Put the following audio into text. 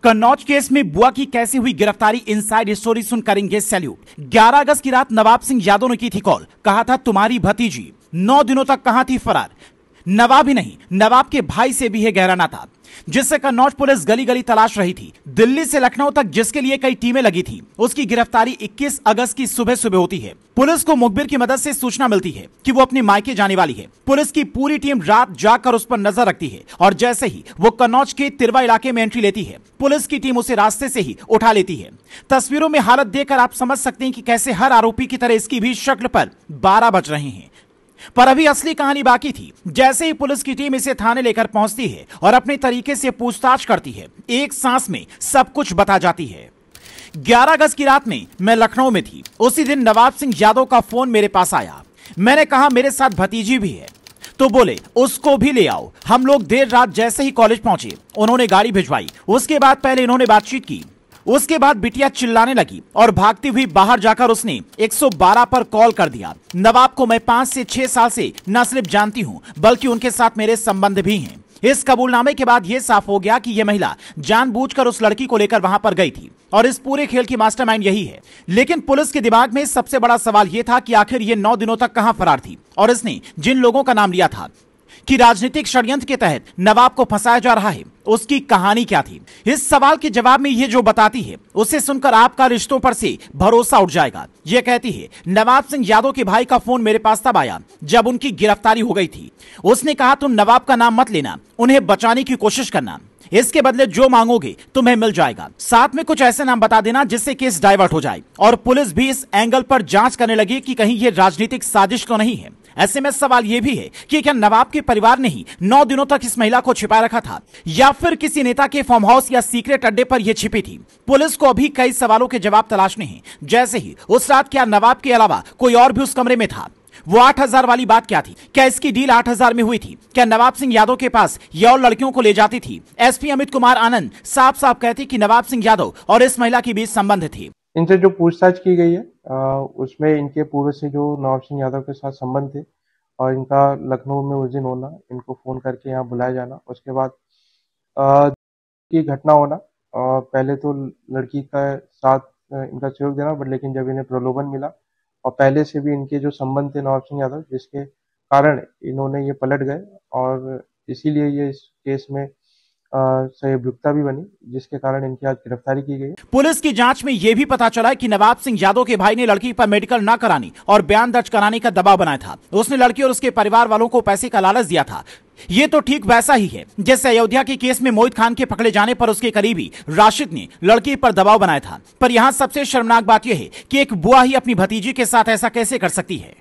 Kannauj case में बुआ की कैसे हुई गिरफ्तारी, इनसाइड स्टोरी सुन करेंगे सैल्यूट। 11 अगस्त की रात नवाब सिंह यादव ने की थी कॉल। कहा था तुम्हारी भतीजी 9 दिनों तक कहां थी फरार। नवाब ही नहीं, नवाब के भाई से भी है गहरा नाता, जिससे कन्नौज पुलिस गली गली तलाश रही थी। दिल्ली से लखनऊ तक जिसके लिए कई टीमें लगी थी, उसकी गिरफ्तारी 21 अगस्त की सुबह सुबह होती है। पुलिस को मुखबिर की मदद से सूचना मिलती है कि वो अपने मायके जाने वाली है। पुलिस की पूरी टीम रात जाकर उस पर नजर रखती है और जैसे ही वो कन्नौज के तिरवा इलाके में एंट्री लेती है, पुलिस की टीम उसे रास्ते से ही उठा लेती है। तस्वीरों में हालत देखकर आप समझ सकते हैं कि कैसे हर आरोपी की तरह इसकी भी शक्ल पर 12 बज रहे हैं। पर अभी असली कहानी बाकी थी। जैसे ही पुलिस की टीम इसे थाने लेकर पहुंचती है और अपने तरीके से पूछताछ करती है, एक सांस में सब कुछ बता जाती है। 11 अगस्त की रात में मैं लखनऊ में थी। उसी दिन नवाब सिंह यादव का फोन मेरे पास आया। मैंने कहा मेरे साथ भतीजी भी है, तो बोले उसको भी ले आओ। हम लोग देर रात जैसे ही कॉलेज पहुंचे, उन्होंने गाड़ी भिजवाई। उसके बाद पहले इन्होंने बातचीत की, उसके बाद बिटिया चिल्लाने लगी और भागती हुई बाहर जाकर उसने 112 पर कॉल कर दिया। नवाब को मैं 5 से 6 साल से न सिर्फ जानती हूं, बल्कि उनके साथ मेरे संबंध भी हैं। इस कबूलनामे के बाद यह साफ हो गया कि यह महिला जानबूझकर उस लड़की को लेकर वहां पर गई थी और इस पूरे खेल की मास्टरमाइंड यही है। लेकिन पुलिस के दिमाग में सबसे बड़ा सवाल यह था कि आखिर ये 9 दिनों तक कहां फरार थी और इसने जिन लोगों का नाम लिया था कि राजनीतिक षड्यंत्र के तहत नवाब को फंसाया जा रहा है, उसकी कहानी क्या थी। इस सवाल के जवाब में ये जो बताती है, उसे सुनकर आपका रिश्तों पर से भरोसा उठ जाएगा। ये कहती है नवाब सिंह यादव के भाई का फोन मेरे पास तब आया जब उनकी गिरफ्तारी हो गई थी। उसने कहा तुम नवाब का नाम मत लेना, उन्हें बचाने की कोशिश करना, इसके बदले जो मांगोगे तुम्हें मिल जाएगा। साथ में कुछ ऐसे नाम बता देना जिससे केस डाइवर्ट हो जाए। और पुलिस भी इस एंगल पर जांच करने लगी कि कहीं ये राजनीतिक साजिश तो नहीं है। ऐसे में सवाल यह भी है कि क्या नवाब के परिवार ने ही 9 दिनों तक इस महिला को छिपा रखा था, या फिर किसी नेता के फार्म हाउस या सीक्रेट अड्डे पर यह छिपी थी। पुलिस को अभी कई सवालों के जवाब तलाशने हैं। जैसे ही उस रात क्या नवाब के अलावा कोई और भी उस कमरे में था? वो 8000 वाली बात क्या थी? क्या इसकी डील 8000 में हुई थी? क्या नवाब सिंह यादव के पास ये और लड़कियों को ले जाती थी? एसपी अमित कुमार आनंद साफ साफ कहते कि नवाब सिंह यादव और इस महिला के बीच संबंध थे। इनसे जो पूछताछ की गई है उसमें इनके पूर्व से जो नवाब सिंह यादव के साथ संबंध थे और इनका लखनऊ में उस दिन होना, इनको फोन करके यहाँ बुलाया जाना, उसके बाद की घटना होना। पहले तो लड़की का साथ इनका सहयोग देना, बट लेकिन जब इन्हें प्रलोभन मिला और पहले से भी इनके जो संबंध थे नवाब सिंह यादव, जिसके कारण इन्होंने ये पलट गए और इसीलिए ये इस केस में सहयोगिता भी बनी, जिसके कारण इनकी आज गिरफ्तारी की गई। पुलिस की जांच में यह भी पता चला कि नवाब सिंह यादव के भाई ने लड़की पर मेडिकल न कराने और बयान दर्ज कराने का दबाव बनाया था। उसने लड़की और उसके परिवार वालों को पैसे का लालच दिया था। ये तो ठीक वैसा ही है जैसे अयोध्या के केस में मोहित खान के पकड़े जाने पर उसके करीबी राशिद ने लड़की पर दबाव बनाया था। पर यहाँ सबसे शर्मनाक बात यह है कि एक बुआ ही अपनी भतीजी के साथ ऐसा कैसे कर सकती है।